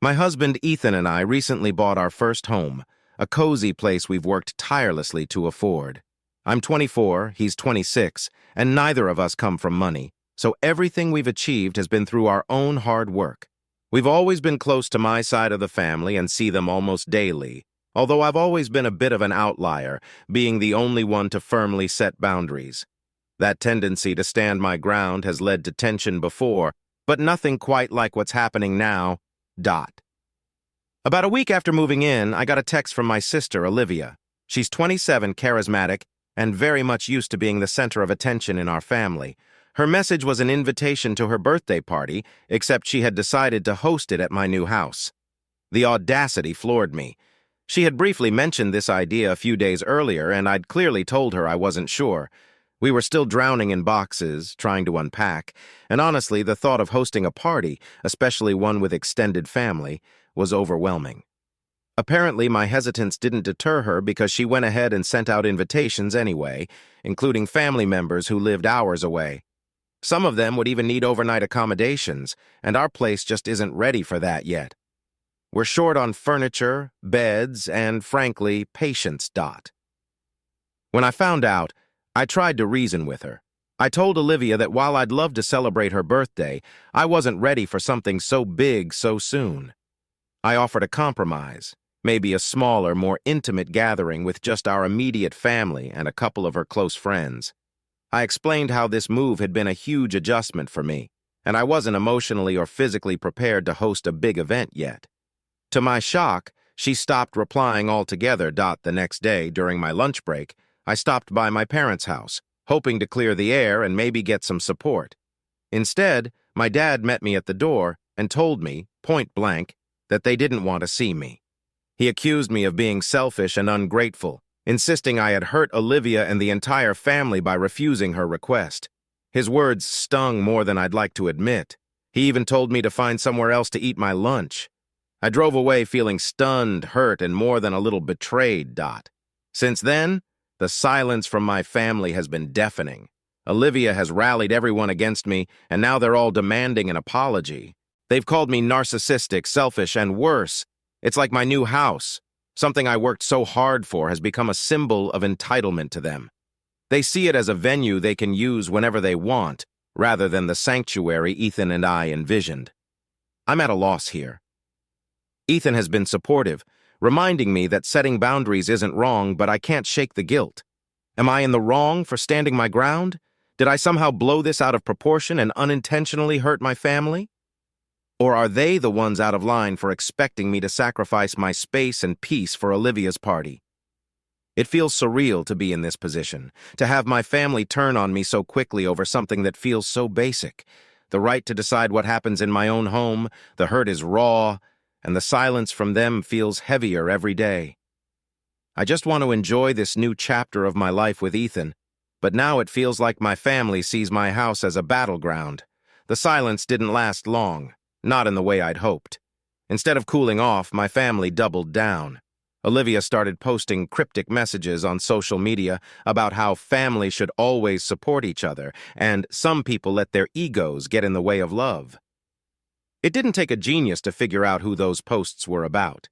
My husband Ethan and I recently bought our first home, a cozy place we've worked tirelessly to afford. I'm 24, he's 26, and neither of us come from money, so everything we've achieved has been through our own hard work. We've always been close to my side of the family and see them almost daily, although I've always been a bit of an outlier, being the only one to firmly set boundaries. That tendency to stand my ground has led to tension before, but nothing quite like what's happening now. About a week after moving in, I got a text from my sister, Olivia. She's 27, charismatic, and very much used to being the center of attention in our family. Her message was an invitation to her birthday party, except she had decided to host it at my new house. The audacity floored me. She had briefly mentioned this idea a few days earlier, and I'd clearly told her I wasn't sure. We were still drowning in boxes, trying to unpack, and honestly, the thought of hosting a party, especially one with extended family, was overwhelming. Apparently, my hesitance didn't deter her because she went ahead and sent out invitations anyway, including family members who lived hours away. Some of them would even need overnight accommodations, and our place just isn't ready for that yet. We're short on furniture, beds, and, frankly, patience. When I found out, I tried to reason with her. I told Olivia that while I'd love to celebrate her birthday, I wasn't ready for something so big so soon. I offered a compromise, maybe a smaller, more intimate gathering with just our immediate family and a couple of her close friends. I explained how this move had been a huge adjustment for me, and I wasn't emotionally or physically prepared to host a big event yet. To my shock, she stopped replying altogether. The next day, during my lunch break, I stopped by my parents' house, hoping to clear the air and maybe get some support. Instead, my dad met me at the door and told me, point blank, that they didn't want to see me. He accused me of being selfish and ungrateful, insisting I had hurt Olivia and the entire family by refusing her request. His words stung more than I'd like to admit. He even told me to find somewhere else to eat my lunch. I drove away feeling stunned, hurt, and more than a little betrayed. Since then, the silence from my family has been deafening. Olivia has rallied everyone against me, and now they're all demanding an apology. They've called me narcissistic, selfish, and worse. It's like my new house. Something I worked so hard for has become a symbol of entitlement to them. They see it as a venue they can use whenever they want, rather than the sanctuary Ethan and I envisioned. I'm at a loss here. Ethan has been supportive, reminding me that setting boundaries isn't wrong, but I can't shake the guilt. Am I in the wrong for standing my ground? Did I somehow blow this out of proportion and unintentionally hurt my family? Or are they the ones out of line for expecting me to sacrifice my space and peace for Olivia's party? It feels surreal to be in this position, to have my family turn on me so quickly over something that feels so basic. The right to decide what happens in my own home, the hurt is raw, and the silence from them feels heavier every day. I just want to enjoy this new chapter of my life with Ethan, but now it feels like my family sees my house as a battleground. The silence didn't last long, not in the way I'd hoped. Instead of cooling off, my family doubled down. Olivia started posting cryptic messages on social media about how family should always support each other, and some people let their egos get in the way of love. It didn't take a genius to figure out who those posts were about.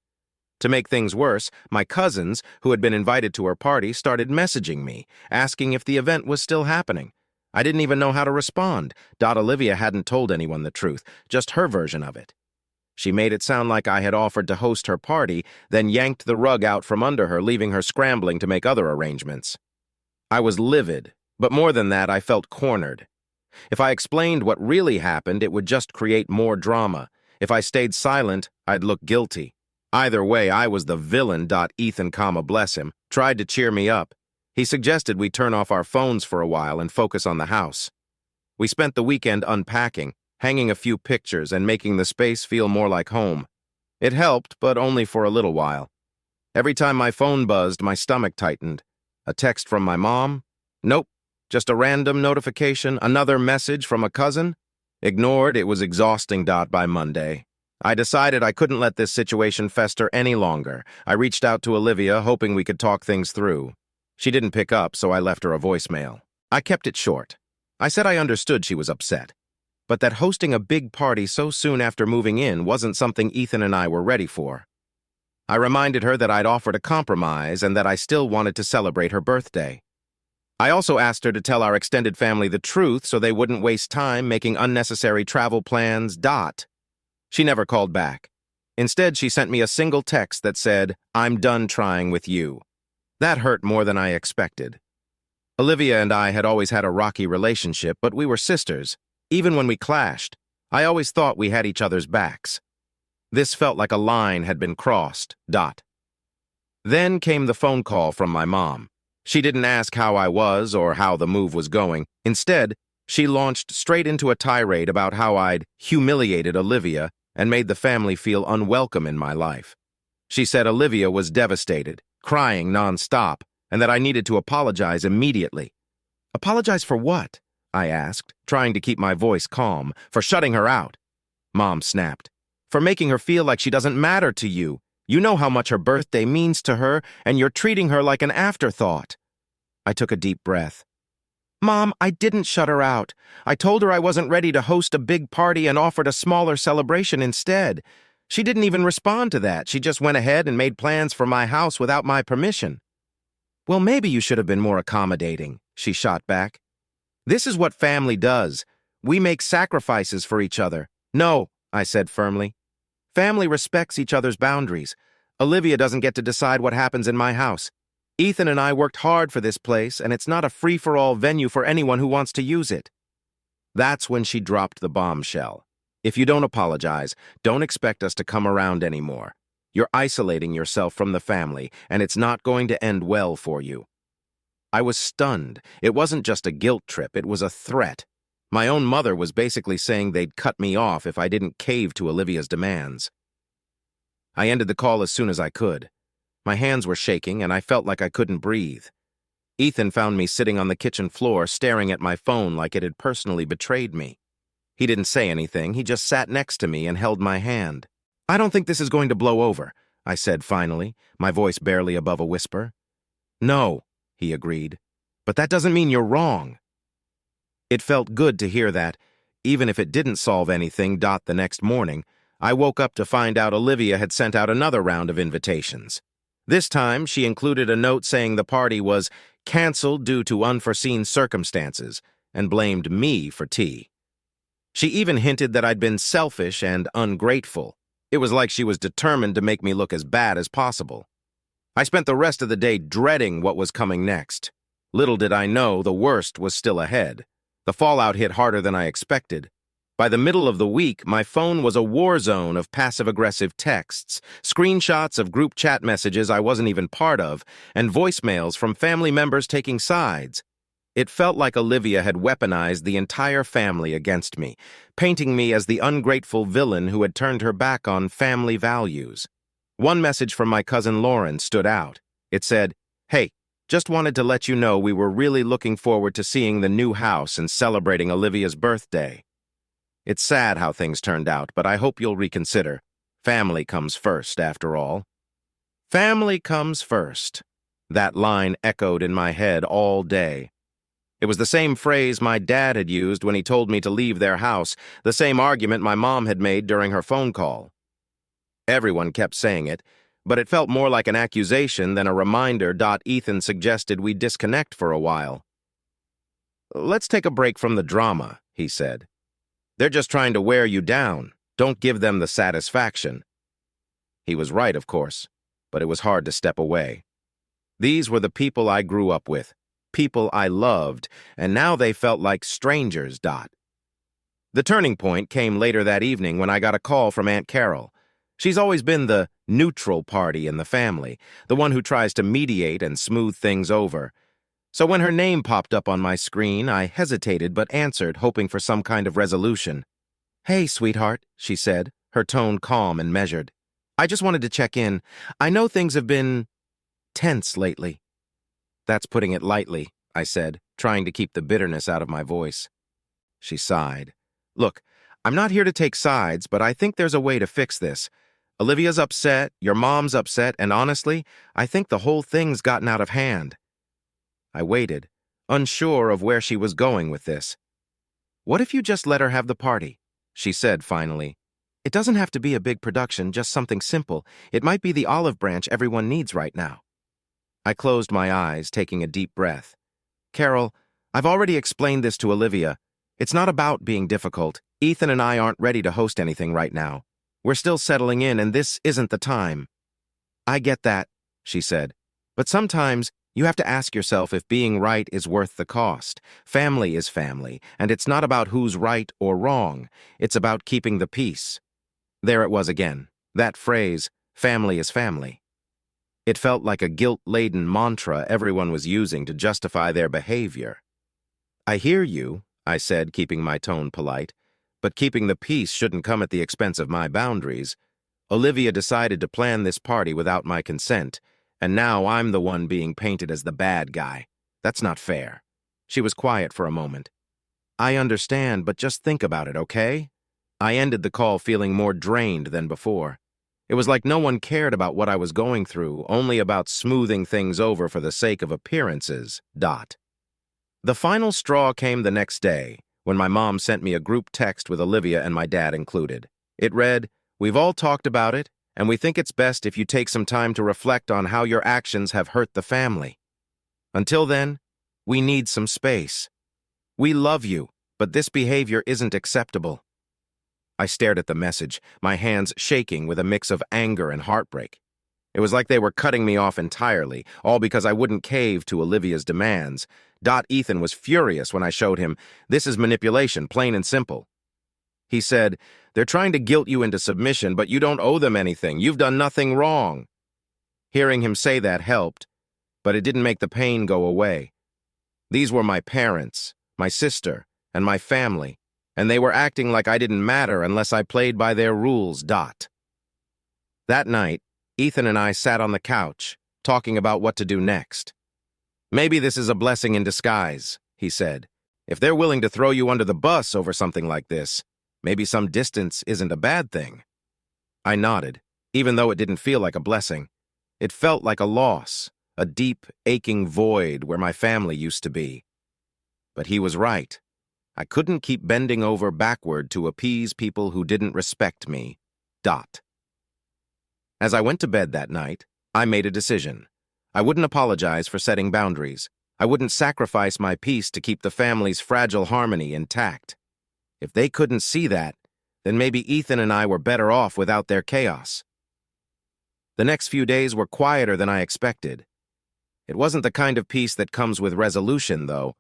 To make things worse, my cousins, who had been invited to her party, started messaging me, asking if the event was still happening. I didn't even know how to respond. Olivia hadn't told anyone the truth, just her version of it. She made it sound like I had offered to host her party, then yanked the rug out from under her, leaving her scrambling to make other arrangements. I was livid, but more than that, I felt cornered. If I explained what really happened, it would just create more drama. If I stayed silent, I'd look guilty. Either way, I was the villain. Ethan, bless him, tried to cheer me up. He suggested we turn off our phones for a while and focus on the house. We spent the weekend unpacking, hanging a few pictures and making the space feel more like home. It helped, but only for a little while. Every time my phone buzzed, my stomach tightened. A text from my mom? Nope. Just a random notification, another message from a cousin? Ignored. It was exhausting. By Monday, I decided I couldn't let this situation fester any longer. I reached out to Olivia, hoping we could talk things through. She didn't pick up, so I left her a voicemail. I kept it short. I said I understood she was upset, but that hosting a big party so soon after moving in wasn't something Ethan and I were ready for. I reminded her that I'd offered a compromise and that I still wanted to celebrate her birthday. I also asked her to tell our extended family the truth so they wouldn't waste time making unnecessary travel plans. She never called back. Instead, she sent me a single text that said, "I'm done trying with you." That hurt more than I expected. Olivia and I had always had a rocky relationship, but we were sisters. Even when we clashed, I always thought we had each other's backs. This felt like a line had been crossed. Then came the phone call from my mom. She didn't ask how I was or how the move was going. Instead, she launched straight into a tirade about how I'd humiliated Olivia and made the family feel unwelcome in my life. She said Olivia was devastated, crying nonstop, and that I needed to apologize immediately. Apologize for what? I asked, trying to keep my voice calm. For shutting her out. Mom snapped. For making her feel like she doesn't matter to you. You know how much her birthday means to her, and you're treating her like an afterthought. I took a deep breath. Mom, I didn't shut her out. I told her I wasn't ready to host a big party and offered a smaller celebration instead. She didn't even respond to that. She just went ahead and made plans for my house without my permission. Well, maybe you should have been more accommodating, she shot back. This is what family does. We make sacrifices for each other. No, I said firmly. Family respects each other's boundaries. Olivia doesn't get to decide what happens in my house. Ethan and I worked hard for this place, and it's not a free-for-all venue for anyone who wants to use it. That's when she dropped the bombshell. If you don't apologize, don't expect us to come around anymore. You're isolating yourself from the family, and it's not going to end well for you. I was stunned. It wasn't just a guilt trip, it was a threat. My own mother was basically saying they'd cut me off if I didn't cave to Olivia's demands. I ended the call as soon as I could. My hands were shaking, and I felt like I couldn't breathe. Ethan found me sitting on the kitchen floor, staring at my phone like it had personally betrayed me. He didn't say anything, he just sat next to me and held my hand. I don't think this is going to blow over, I said finally, my voice barely above a whisper. No, he agreed, but that doesn't mean you're wrong. It felt good to hear that, even if it didn't solve anything. The next morning, I woke up to find out Olivia had sent out another round of invitations. This time, she included a note saying the party was canceled due to unforeseen circumstances and blamed me for tea. She even hinted that I'd been selfish and ungrateful. It was like she was determined to make me look as bad as possible. I spent the rest of the day dreading what was coming next. Little did I know the worst was still ahead. The fallout hit harder than I expected. By the middle of the week, my phone was a war zone of passive-aggressive texts, screenshots of group chat messages I wasn't even part of, and voicemails from family members taking sides. It felt like Olivia had weaponized the entire family against me, painting me as the ungrateful villain who had turned her back on family values. One message from my cousin Lauren stood out. It said, "Hey, just wanted to let you know we were really looking forward to seeing the new house and celebrating Olivia's birthday. It's sad how things turned out, but I hope you'll reconsider. Family comes first, after all." Family comes first. That line echoed in my head all day. It was the same phrase my dad had used when he told me to leave their house, the same argument my mom had made during her phone call. Everyone kept saying it, but it felt more like an accusation than a reminder. Ethan suggested we disconnect for a while. "Let's take a break from the drama," he said. "They're just trying to wear you down. Don't give them the satisfaction." He was right, of course, but it was hard to step away. These were the people I grew up with, people I loved, and now they felt like strangers. The turning point came later that evening when I got a call from Aunt Carol. She's always been the neutral party in the family, the one who tries to mediate and smooth things over. So when her name popped up on my screen, I hesitated but answered, hoping for some kind of resolution. "Hey, sweetheart," she said, her tone calm and measured. "I just wanted to check in. I know things have been tense lately." "That's putting it lightly," I said, trying to keep the bitterness out of my voice. She sighed. "Look, I'm not here to take sides, but I think there's a way to fix this. Olivia's upset, your mom's upset, and honestly, I think the whole thing's gotten out of hand." I waited, unsure of where she was going with this. "What if you just let her have the party?" she said finally. "It doesn't have to be a big production, just something simple. It might be the olive branch everyone needs right now." I closed my eyes, taking a deep breath. "Carol, I've already explained this to Olivia. It's not about being difficult. Ethan and I aren't ready to host anything right now. We're still settling in, and this isn't the time." "I get that," she said. "But sometimes you have to ask yourself if being right is worth the cost. Family is family, and it's not about who's right or wrong. It's about keeping the peace." There it was again, that phrase, family is family. It felt like a guilt-laden mantra everyone was using to justify their behavior. "I hear you," I said, keeping my tone polite, "but keeping the peace shouldn't come at the expense of my boundaries. Olivia decided to plan this party without my consent, and now I'm the one being painted as the bad guy. That's not fair." She was quiet for a moment. "I understand, but just think about it, okay?" I ended the call feeling more drained than before. It was like no one cared about what I was going through, only about smoothing things over for the sake of appearances. The final straw came the next day, when my mom sent me a group text with Olivia and my dad included. It read, "We've all talked about it, and we think it's best if you take some time to reflect on how your actions have hurt the family. Until then, we need some space. We love you, but this behavior isn't acceptable." I stared at the message, my hands shaking with a mix of anger and heartbreak. It was like they were cutting me off entirely, all because I wouldn't cave to Olivia's demands. Ethan was furious when I showed him, "This is manipulation, plain and simple." He said, "They're trying to guilt you into submission, but you don't owe them anything. You've done nothing wrong." Hearing him say that helped, but it didn't make the pain go away. These were my parents, my sister, and my family, and they were acting like I didn't matter unless I played by their rules. That night, Ethan and I sat on the couch, talking about what to do next. "Maybe this is a blessing in disguise," he said. "If they're willing to throw you under the bus over something like this, maybe some distance isn't a bad thing." I nodded, even though it didn't feel like a blessing. It felt like a loss, a deep, aching void where my family used to be. But he was right. I couldn't keep bending over backward to appease people who didn't respect me. As I went to bed that night, I made a decision. I wouldn't apologize for setting boundaries. I wouldn't sacrifice my peace to keep the family's fragile harmony intact. If they couldn't see that, then maybe Ethan and I were better off without their chaos. The next few days were quieter than I expected. It wasn't the kind of peace that comes with resolution, though.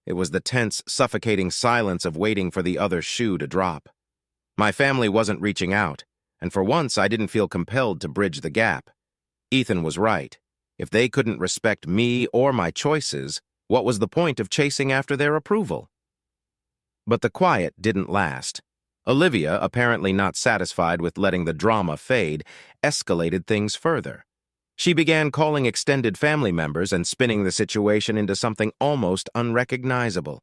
It was the tense, suffocating silence of waiting for the other shoe to drop. My family wasn't reaching out, and for once I didn't feel compelled to bridge the gap. Ethan was right. If they couldn't respect me or my choices, what was the point of chasing after their approval? But the quiet didn't last. Olivia, apparently not satisfied with letting the drama fade, escalated things further. She began calling extended family members and spinning the situation into something almost unrecognizable.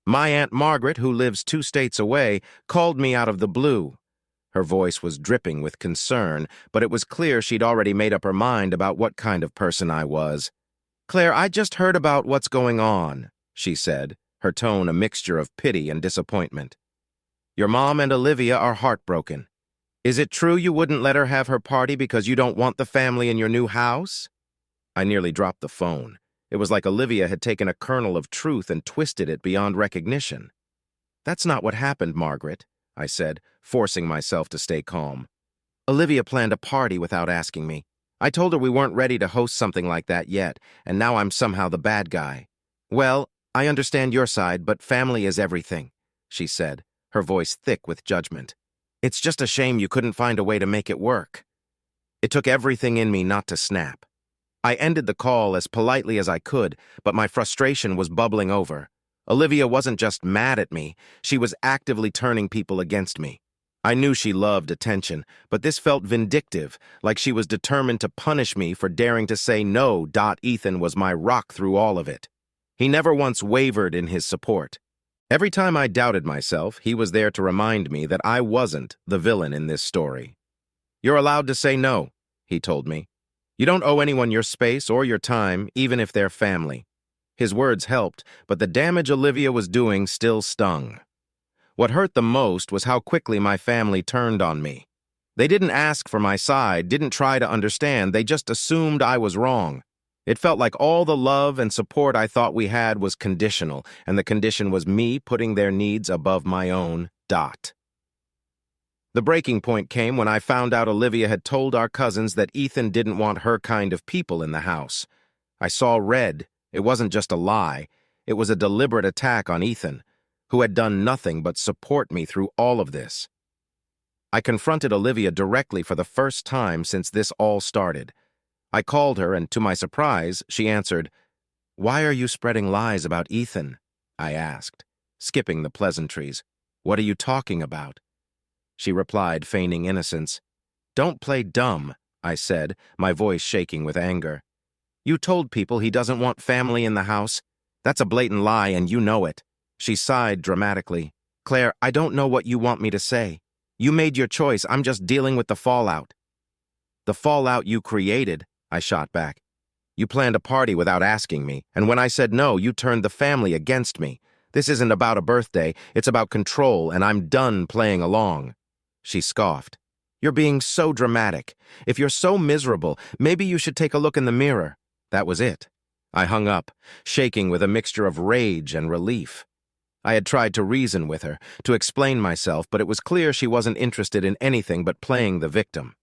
My Aunt Margaret, who lives 2 states away, called me out of the blue. Her voice was dripping with concern, but it was clear she'd already made up her mind about what kind of person I was. "Claire, I just heard about what's going on," she said, her tone a mixture of pity and disappointment. "Your mom and Olivia are heartbroken. Is it true you wouldn't let her have her party because you don't want the family in your new house?" I nearly dropped the phone. It was like Olivia had taken a kernel of truth and twisted it beyond recognition. "That's not what happened, Margaret," I said, forcing myself to stay calm. "Olivia planned a party without asking me. I told her we weren't ready to host something like that yet, and now I'm somehow the bad guy." "Well, I understand your side, but family is everything," she said, her voice thick with judgment. "It's just a shame you couldn't find a way to make it work." It took everything in me not to snap. I ended the call as politely as I could, but my frustration was bubbling over. Olivia wasn't just mad at me, she was actively turning people against me. I knew she loved attention, but this felt vindictive, like she was determined to punish me for daring to say no. Ethan was my rock through all of it. He never once wavered in his support. Every time I doubted myself, he was there to remind me that I wasn't the villain in this story. "You're allowed to say no," he told me. "You don't owe anyone your space or your time, even if they're family." His words helped, but the damage Olivia was doing still stung. What hurt the most was how quickly my family turned on me. They didn't ask for my side, didn't try to understand, they just assumed I was wrong. It felt like all the love and support I thought we had was conditional, and the condition was me putting their needs above my own. The breaking point came when I found out Olivia had told our cousins that Ethan didn't want her kind of people in the house. I saw red. It wasn't just a lie. It was a deliberate attack on Ethan, who had done nothing but support me through all of this. I confronted Olivia directly for the first time since this all started. I called her, and to my surprise, she answered, "Why are you spreading lies about Ethan?" I asked, skipping the pleasantries. "What are you talking about?" She replied, feigning innocence. "Don't play dumb," I said, my voice shaking with anger. "You told people he doesn't want family in the house. That's a blatant lie, and you know it." She sighed dramatically. "Claire, I don't know what you want me to say. You made your choice. I'm just dealing with the fallout." "The fallout you created," I shot back. "You planned a party without asking me, and when I said no, you turned the family against me. This isn't about a birthday, it's about control, and I'm done playing along." She scoffed. "You're being so dramatic. If you're so miserable, maybe you should take a look in the mirror." That was it. I hung up, shaking with a mixture of rage and relief. I had tried to reason with her, to explain myself, but it was clear she wasn't interested in anything but playing the victim.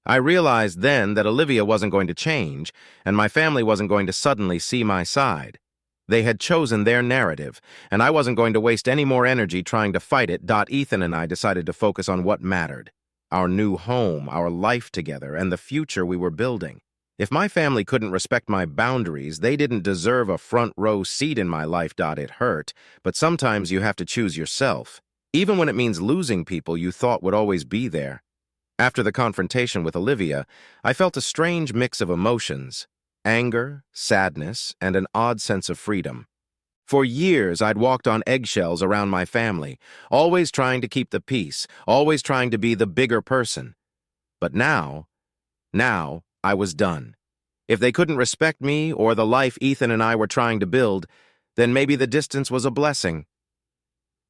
I realized then that Olivia wasn't going to change, and my family wasn't going to suddenly see my side. They had chosen their narrative, and I wasn't going to waste any more energy trying to fight it. Ethan and I decided to focus on what mattered: our new home, our life together, and the future we were building. If my family couldn't respect my boundaries, they didn't deserve a front row seat in my life. It hurt, but sometimes you have to choose yourself, even when it means losing people you thought would always be there. After the confrontation with Olivia, I felt a strange mix of emotions: anger, sadness, and an odd sense of freedom. For years, I'd walked on eggshells around my family, always trying to keep the peace, always trying to be the bigger person. But now I was done. If they couldn't respect me or the life Ethan and I were trying to build, then maybe the distance was a blessing.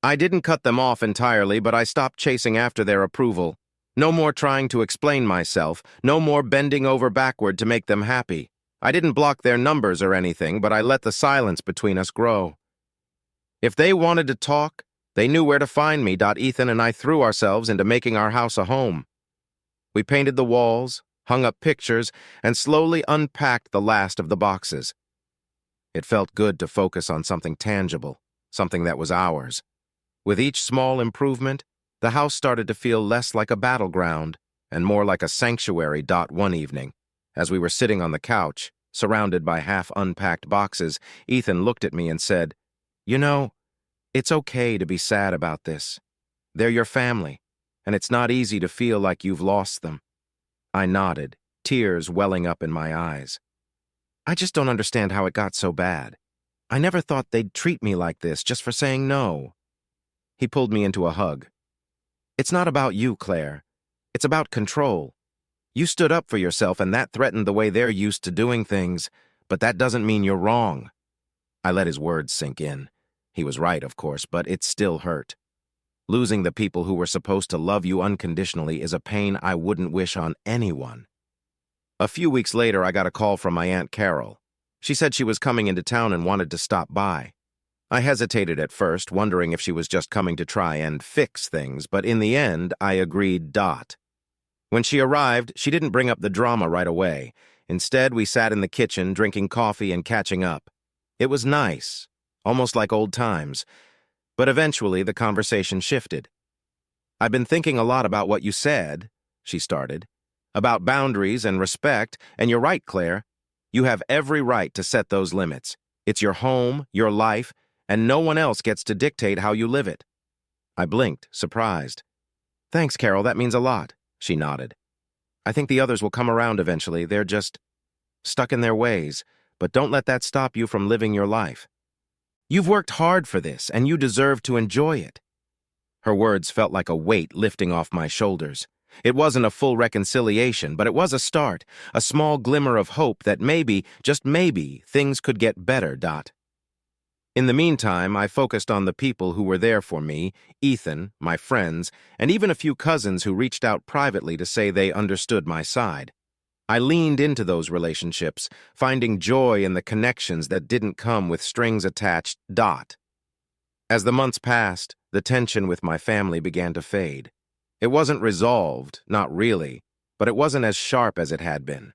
I didn't cut them off entirely, but I stopped chasing after their approval. No more trying to explain myself, no more bending over backward to make them happy. I didn't block their numbers or anything, but I let the silence between us grow. If they wanted to talk, they knew where to find me. Ethan and I threw ourselves into making our house a home. We painted the walls, hung up pictures, and slowly unpacked the last of the boxes. It felt good to focus on something tangible, something that was ours. With each small improvement, the house started to feel less like a battleground and more like a sanctuary. One evening, as we were sitting on the couch, surrounded by half-unpacked boxes, Ethan looked at me and said, "You know, it's okay to be sad about this. They're your family, and it's not easy to feel like you've lost them." I nodded, tears welling up in my eyes. "I just don't understand how it got so bad. I never thought they'd treat me like this just for saying no." He pulled me into a hug. "It's not about you, Claire. It's about control. You stood up for yourself, and that threatened the way they're used to doing things, but that doesn't mean you're wrong." I let his words sink in. He was right, of course, but it still hurt. Losing the people who were supposed to love you unconditionally is a pain I wouldn't wish on anyone. A few weeks later, I got a call from my Aunt Carol. She said she was coming into town and wanted to stop by. I hesitated at first, wondering if she was just coming to try and fix things, but in the end, I agreed. When she arrived, she didn't bring up the drama right away. Instead, we sat in the kitchen, drinking coffee and catching up. It was nice, almost like old times. But eventually, the conversation shifted. "I've been thinking a lot about what you said," she started, "about boundaries and respect, and you're right, Claire. You have every right to set those limits. It's your home, your life, and no one else gets to dictate how you live it." I blinked, surprised. "Thanks, Carol, that means a lot," she nodded. "I think the others will come around eventually. They're just stuck in their ways, but don't let that stop you from living your life. You've worked hard for this, and you deserve to enjoy it." Her words felt like a weight lifting off my shoulders. It wasn't a full reconciliation, but it was a start, a small glimmer of hope that maybe, just maybe, things could get better. In the meantime, I focused on the people who were there for me, Ethan, my friends, and even a few cousins who reached out privately to say they understood my side. I leaned into those relationships, finding joy in the connections that didn't come with strings attached. As the months passed, the tension with my family began to fade. It wasn't resolved, not really, but it wasn't as sharp as it had been.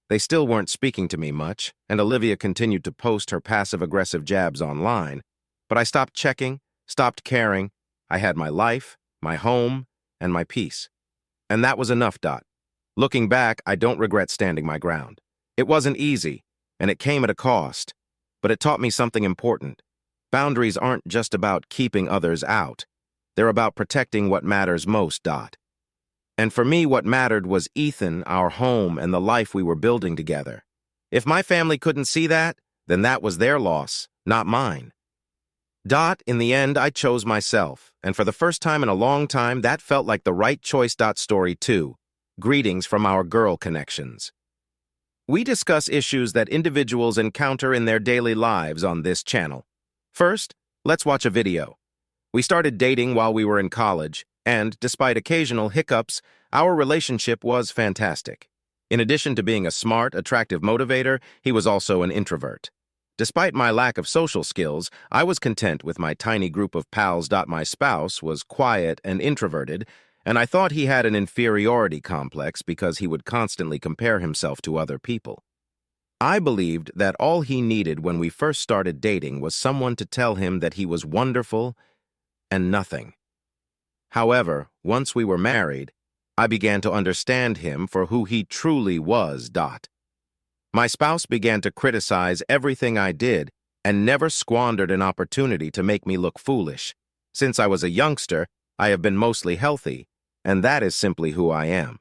They still weren't speaking to me much, and Olivia continued to post her passive-aggressive jabs online, but I stopped checking, stopped caring. I had my life, my home, and my peace. And that was enough. Looking back, I don't regret standing my ground. It wasn't easy, and it came at a cost, but it taught me something important. Boundaries aren't just about keeping others out. They're about protecting what matters most. And for me, what mattered was Ethan, our home, and the life we were building together. If my family couldn't see that, then that was their loss, not mine. In the end, I chose myself, and for the first time in a long time, that felt like the right choice. Story 2. Greetings from our girl connections. We discuss issues that individuals encounter in their daily lives on this channel. First, let's watch a video. We started dating while we were in college, and despite occasional hiccups, our relationship was fantastic. In addition to being a smart, attractive motivator, he was also an introvert. Despite my lack of social skills, I was content with my tiny group of pals. My spouse was quiet and introverted, and I thought he had an inferiority complex because he would constantly compare himself to other people. I believed that all he needed when we first started dating was someone to tell him that he was wonderful and nothing. However, once we were married, I began to understand him for who he truly was. My spouse began to criticize everything I did and never squandered an opportunity to make me look foolish. Since I was a youngster, I have been mostly healthy, and that is simply who I am.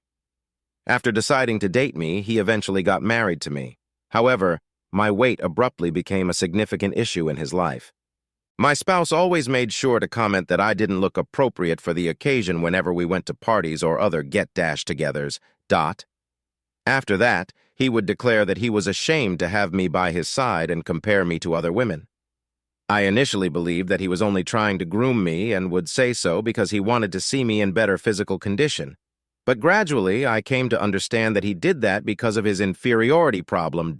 After deciding to date me, he eventually got married to me. However, my weight abruptly became a significant issue in his life. My spouse always made sure to comment that I didn't look appropriate for the occasion whenever we went to parties or other get-togethers. After that, he would declare that he was ashamed to have me by his side and compare me to other women. I initially believed that he was only trying to groom me and would say so because he wanted to see me in better physical condition. But gradually, I came to understand that he did that because of his inferiority problem.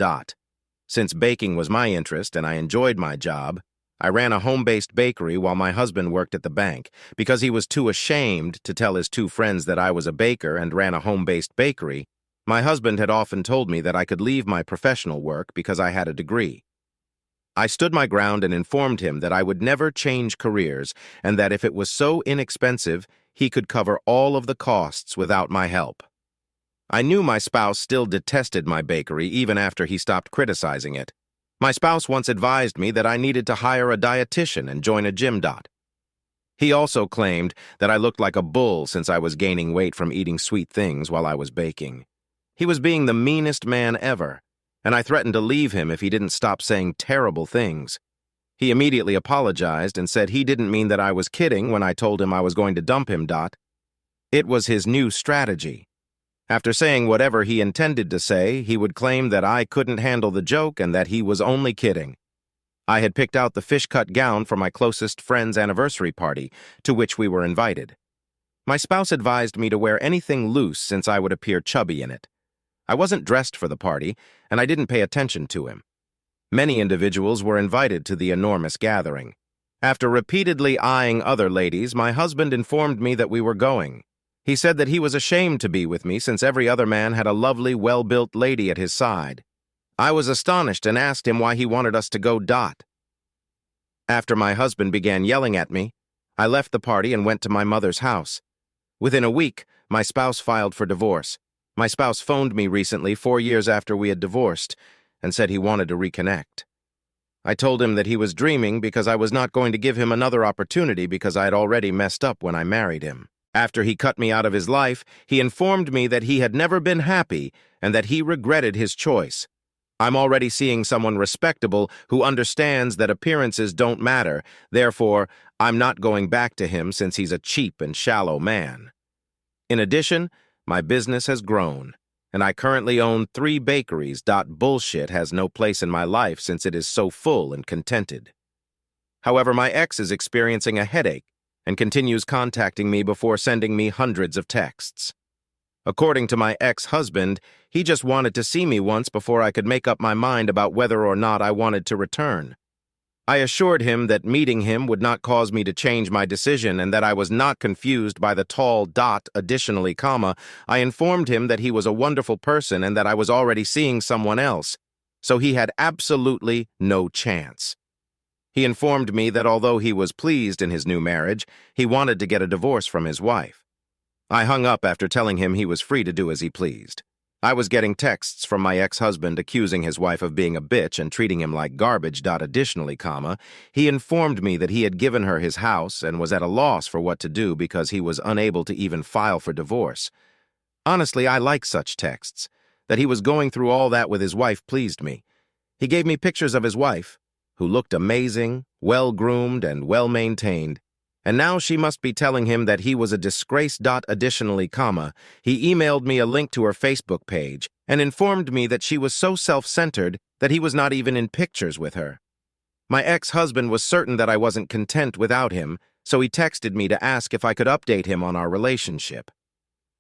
Since baking was my interest and I enjoyed my job, I ran a home-based bakery while my husband worked at the bank. Because he was too ashamed to tell his two friends that I was a baker and ran a home-based bakery, my husband had often told me that I could leave my professional work because I had a degree. I stood my ground and informed him that I would never change careers and that if it was so inexpensive, he could cover all of the costs without my help. I knew my spouse still detested my bakery even after he stopped criticizing it. My spouse once advised me that I needed to hire a dietitian and join a gym. He also claimed that I looked like a bull since I was gaining weight from eating sweet things while I was baking. He was being the meanest man ever, and I threatened to leave him if he didn't stop saying terrible things. He immediately apologized and said he didn't mean that I was kidding when I told him I was going to dump him. It was his new strategy. After saying whatever he intended to say, he would claim that I couldn't handle the joke and that he was only kidding. I had picked out the fish-cut gown for my closest friend's anniversary party, to which we were invited. My spouse advised me to wear anything loose since I would appear chubby in it. I wasn't dressed for the party, and I didn't pay attention to him. Many individuals were invited to the enormous gathering. After repeatedly eyeing other ladies, my husband informed me that we were going. He said that he was ashamed to be with me since every other man had a lovely, well-built lady at his side. I was astonished and asked him why he wanted us to go. After my husband began yelling at me, I left the party and went to my mother's house. Within a week, my spouse filed for divorce. My spouse phoned me recently, 4 years after we had divorced, and said he wanted to reconnect. I told him that he was dreaming because I was not going to give him another opportunity because I had already messed up when I married him. After he cut me out of his life, he informed me that he had never been happy and that he regretted his choice. I'm already seeing someone respectable who understands that appearances don't matter. Therefore, I'm not going back to him since he's a cheap and shallow man. In addition, my business has grown, and I currently own 3 bakeries. Bullshit has no place in my life since it is so full and contented. However, my ex is experiencing a headache and continues contacting me before sending me hundreds of texts. According to my ex-husband, he just wanted to see me once before I could make up my mind about whether or not I wanted to return. I assured him that meeting him would not cause me to change my decision and that I was not confused by the tall dot, additionally, comma. I informed him that he was a wonderful person and that I was already seeing someone else, so he had absolutely no chance. He informed me that although he was pleased in his new marriage, he wanted to get a divorce from his wife. I hung up after telling him he was free to do as he pleased. I was getting texts from my ex-husband accusing his wife of being a bitch and treating him like garbage. Additionally, comma, he informed me that he had given her his house and was at a loss for what to do because he was unable to even file for divorce. Honestly, I like such texts. That he was going through all that with his wife pleased me. He gave me pictures of his wife, who looked amazing, well-groomed, and well-maintained. And now she must be telling him that he was a disgrace. Additionally, comma, he emailed me a link to her Facebook page and informed me that she was so self-centered that he was not even in pictures with her. My ex-husband was certain that I wasn't content without him, so he texted me to ask if I could update him on our relationship.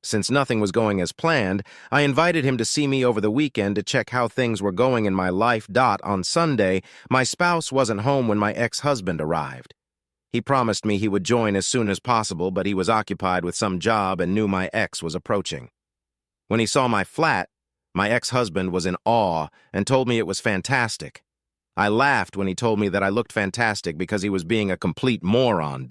Since nothing was going as planned, I invited him to see me over the weekend to check how things were going in my life. On Sunday, my spouse wasn't home when my ex-husband arrived. He promised me he would join as soon as possible, but he was occupied with some job and knew my ex was approaching. When he saw my flat, my ex-husband was in awe and told me it was fantastic. I laughed when he told me that I looked fantastic because he was being a complete moron.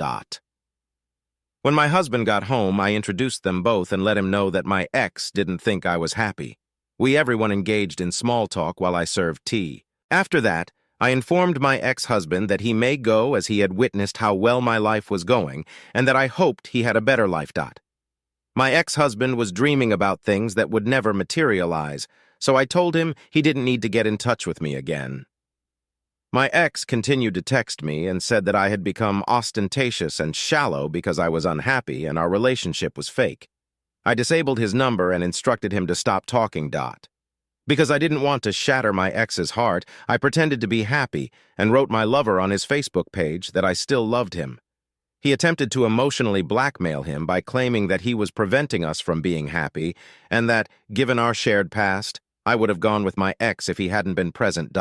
When my husband got home, I introduced them both and let him know that my ex didn't think I was happy. Everyone engaged in small talk while I served tea. After that, I informed my ex-husband that he may go as he had witnessed how well my life was going and that I hoped he had a better life. My ex-husband was dreaming about things that would never materialize, so I told him he didn't need to get in touch with me again. My ex continued to text me and said that I had become ostentatious and shallow because I was unhappy and our relationship was fake. I disabled his number and instructed him to stop talking. Because I didn't want to shatter my ex's heart, I pretended to be happy and wrote my lover on his Facebook page that I still loved him. He attempted to emotionally blackmail him by claiming that he was preventing us from being happy and that, given our shared past, I would have gone with my ex if he hadn't been present.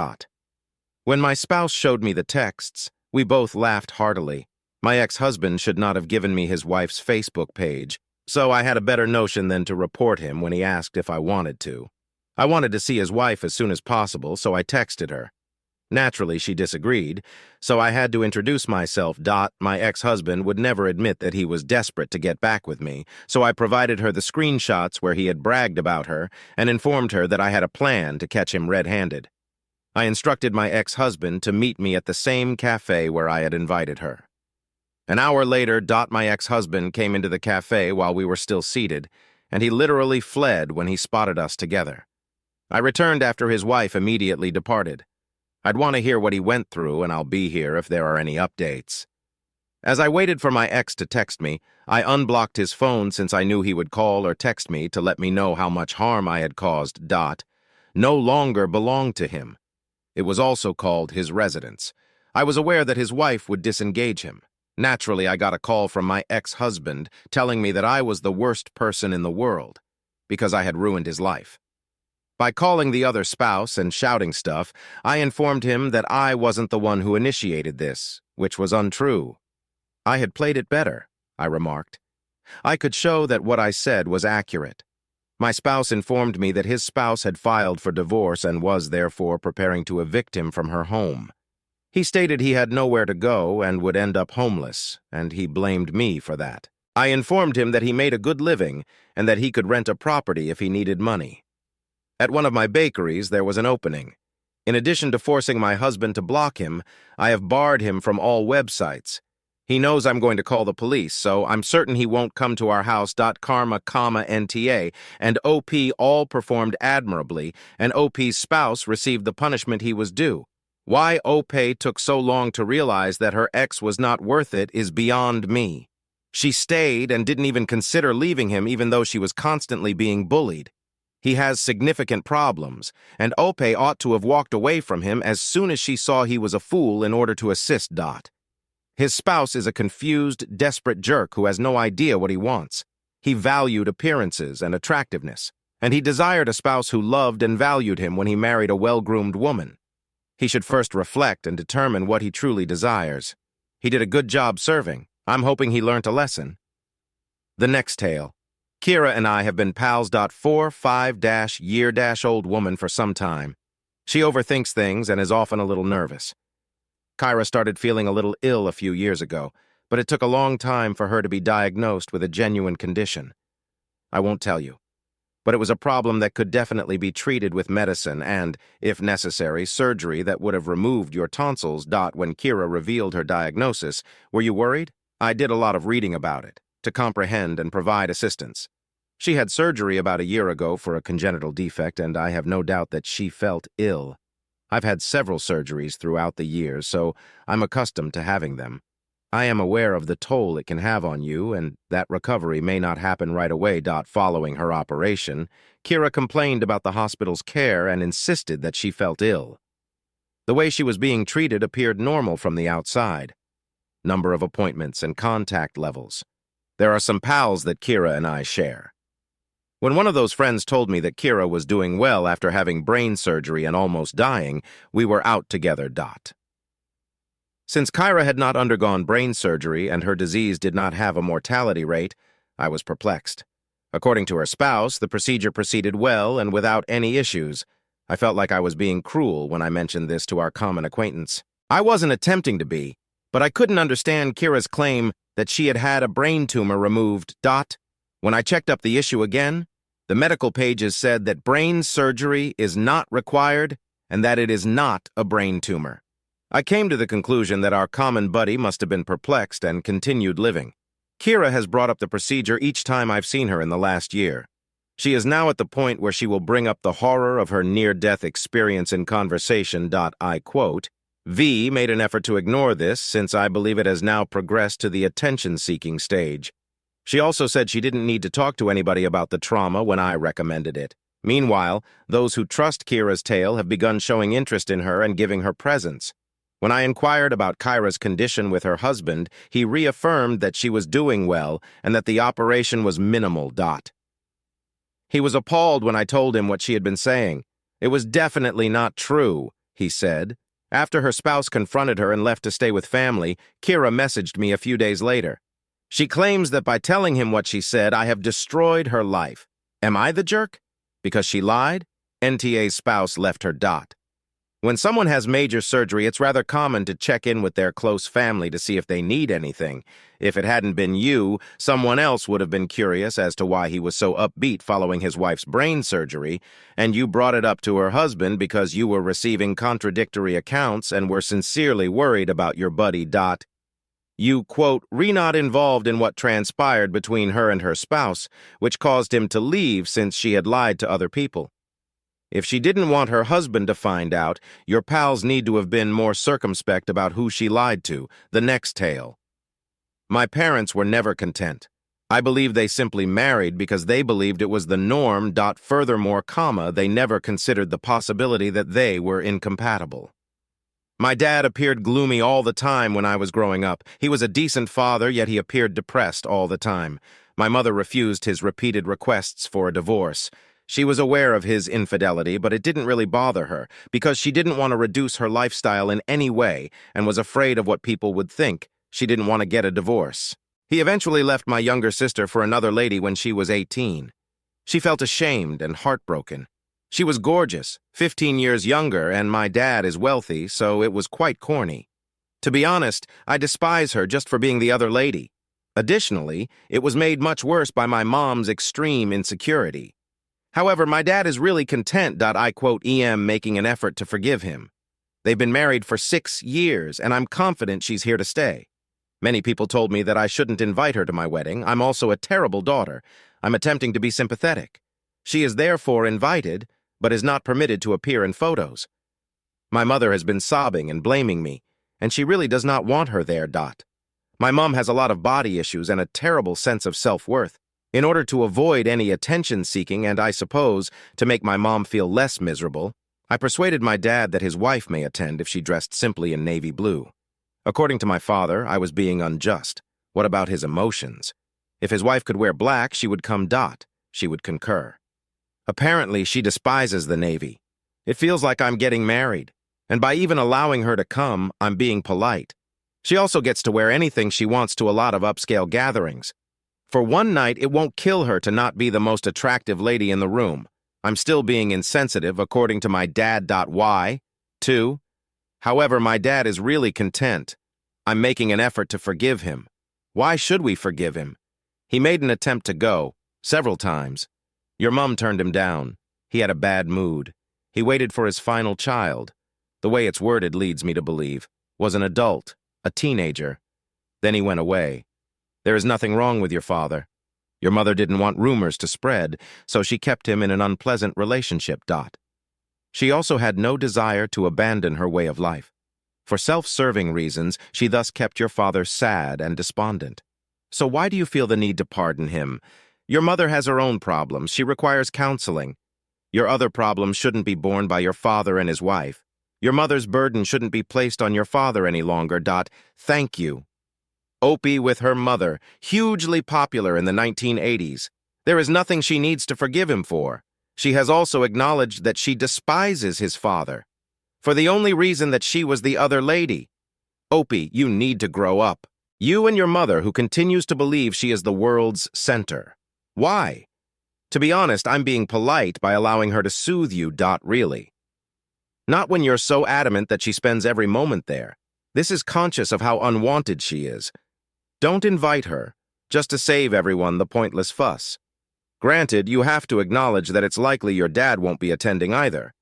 When my spouse showed me the texts, we both laughed heartily. My ex-husband should not have given me his wife's Facebook page, so I had a better notion than to report him when he asked if I wanted to. I wanted to see his wife as soon as possible, so I texted her. Naturally, she disagreed, so I had to introduce myself. My ex-husband would never admit that he was desperate to get back with me, so I provided her the screenshots where he had bragged about her and informed her that I had a plan to catch him red-handed. I instructed my ex-husband to meet me at the same cafe where I had invited her. An hour later, my ex-husband came into the cafe while we were still seated, and he literally fled when he spotted us together. I returned after his wife immediately departed. I'd want to hear what he went through, and I'll be here if there are any updates. As I waited for my ex to text me, I unblocked his phone since I knew he would call or text me to let me know how much harm I had caused. No longer belonged to him. It was also called his residence. I was aware that his wife would disengage him. Naturally, I got a call from my ex-husband telling me that I was the worst person in the world because I had ruined his life. By calling the other spouse and shouting stuff, I informed him that I wasn't the one who initiated this, which was untrue. I had played it better, I remarked. I could show that what I said was accurate. My spouse informed me that his spouse had filed for divorce and was, therefore, preparing to evict him from her home. He stated he had nowhere to go and would end up homeless, and he blamed me for that. I informed him that he made a good living and that he could rent a property if he needed money. At one of my bakeries, there was an opening. In addition to forcing my husband to block him, I have barred him from all websites. He knows I'm going to call the police, so I'm certain he won't come to our house. Karma, NTA, and OP all performed admirably, and OP's spouse received the punishment he was due. Why OP took so long to realize that her ex was not worth it is beyond me. She stayed and didn't even consider leaving him even though she was constantly being bullied. He has significant problems, and Ope ought to have walked away from him as soon as she saw he was a fool in order to assist. His spouse is a confused, desperate jerk who has no idea what he wants. He valued appearances and attractiveness, and he desired a spouse who loved and valued him when he married a well-groomed woman. He should first reflect and determine what he truly desires. He did a good job serving. I'm hoping he learnt a lesson. The next tale. Kira and I have been pals. 4-5-year-old woman for some time. She overthinks things and is often a little nervous. Kyra started feeling a little ill a few years ago, but it took a long time for her to be diagnosed with a genuine condition. I won't tell you, but it was a problem that could definitely be treated with medicine and, if necessary, surgery that would have removed your tonsils. When Kira revealed her diagnosis, were you worried? I did a lot of reading about it, to comprehend and provide assistance. She had surgery about a year ago for a congenital defect, and I have no doubt that she felt ill. I've had several surgeries throughout the years, so I'm accustomed to having them. I am aware of the toll it can have on you, and that recovery may not happen right away. Following her operation, Kira complained about the hospital's care and insisted that she felt ill. The way she was being treated appeared normal from the outside. Number of appointments and contact levels. There are some pals that Kira and I share. When one of those friends told me that Kira was doing well after having brain surgery and almost dying, we were out together. Since Kyra had not undergone brain surgery and her disease did not have a mortality rate, I was perplexed. According to her spouse, the procedure proceeded well and without any issues. I felt like I was being cruel when I mentioned this to our common acquaintance. I wasn't attempting to be, but I couldn't understand Kira's claim that she had had a brain tumor removed. When I checked up the issue again, the medical pages said that brain surgery is not required and that it is not a brain tumor. I came to the conclusion that our common buddy must have been perplexed and continued living. Kira has brought up the procedure each time I've seen her in the last year. She is now at the point where she will bring up the horror of her near-death experience in conversation. I quote, V made an effort to ignore this since I believe it has now progressed to the attention-seeking stage. She also said she didn't need to talk to anybody about the trauma when I recommended it. Meanwhile, those who trust Kira's tale have begun showing interest in her and giving her presents. When I inquired about Kyra's condition with her husband, he reaffirmed that she was doing well and that the operation was minimal. He was appalled when I told him what she had been saying. It was definitely not true, he said. After her spouse confronted her and left to stay with family, Kira messaged me a few days later. She claims that by telling him what she said, I have destroyed her life. Am I the jerk? Because she lied? NTA's spouse left her. When someone has major surgery, it's rather common to check in with their close family to see if they need anything. If it hadn't been you, someone else would have been curious as to why he was so upbeat following his wife's brain surgery, and you brought it up to her husband because you were receiving contradictory accounts and were sincerely worried about your buddy. You, quote, were not involved in what transpired between her and her spouse, which caused him to leave since she had lied to other people. If she didn't want her husband to find out, your pals need to have been more circumspect about who she lied to. The next tale. My parents were never content. I believe they simply married because they believed it was the norm. Furthermore, they never considered the possibility that they were incompatible. My dad appeared gloomy all the time when I was growing up. He was a decent father, yet he appeared depressed all the time. My mother refused his repeated requests for a divorce. She was aware of his infidelity, but it didn't really bother her, because she didn't want to reduce her lifestyle in any way and was afraid of what people would think. She didn't want to get a divorce. He eventually left my younger sister for another lady when she was 18. She felt ashamed and heartbroken. She was gorgeous, 15 years younger, and my dad is wealthy, so it was quite corny. To be honest, I despise her just for being the other lady. Additionally, it was made much worse by my mom's extreme insecurity. However, my dad is really content. I quote making an effort to forgive him. They've been married for 6 years, and I'm confident she's here to stay. Many people told me that I shouldn't invite her to my wedding. I'm also a terrible daughter. I'm attempting to be sympathetic. She is therefore invited, but is not permitted to appear in photos. My mother has been sobbing and blaming me, and she really does not want her there. My mom has a lot of body issues and a terrible sense of self-worth. In order to avoid any attention-seeking and, I suppose, to make my mom feel less miserable, I persuaded my dad that his wife may attend if she dressed simply in navy blue. According to my father, I was being unjust. What about his emotions? If his wife could wear black, she would come dot. She would concur. Apparently, she despises the Navy. It feels like I'm getting married. And by even allowing her to come, I'm being polite. She also gets to wear anything she wants to a lot of upscale gatherings. For one night, it won't kill her to not be the most attractive lady in the room. I'm still being insensitive, according to my dad. Why? 2. However, my dad is really content. I'm making an effort to forgive him. Why should we forgive him? He made an attempt to go, several times. Your mom turned him down. He had a bad mood. He waited for his final child. The way it's worded leads me to believe, was an adult, a teenager. Then he went away. There is nothing wrong with your father. Your mother didn't want rumors to spread, so she kept him in an unpleasant relationship. She also had no desire to abandon her way of life. For self-serving reasons, she thus kept your father sad and despondent. So why do you feel the need to pardon him? Your mother has her own problems. She requires counseling. Your other problems shouldn't be borne by your father and his wife. Your mother's burden shouldn't be placed on your father any longer. Thank you. Opie with her mother, hugely popular in the 1980s. There is nothing she needs to forgive him for. She has also acknowledged that she despises his father, for the only reason that she was the other lady. Opie, you need to grow up. You and your mother, who continues to believe she is the world's center. Why? To be honest, I'm being polite by allowing her to soothe you. Really. Not when you're so adamant that she spends every moment there. This is conscious of how unwanted she is. Don't invite her, just to save everyone the pointless fuss. Granted, you have to acknowledge that it's likely your dad won't be attending either.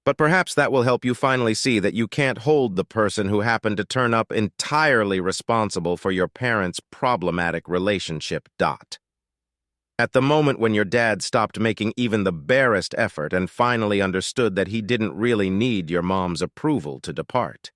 But perhaps that will help you finally see that you can't hold the person who happened to turn up entirely responsible for your parents' problematic relationship. At the moment when your dad stopped making even the barest effort and finally understood that he didn't really need your mom's approval to depart.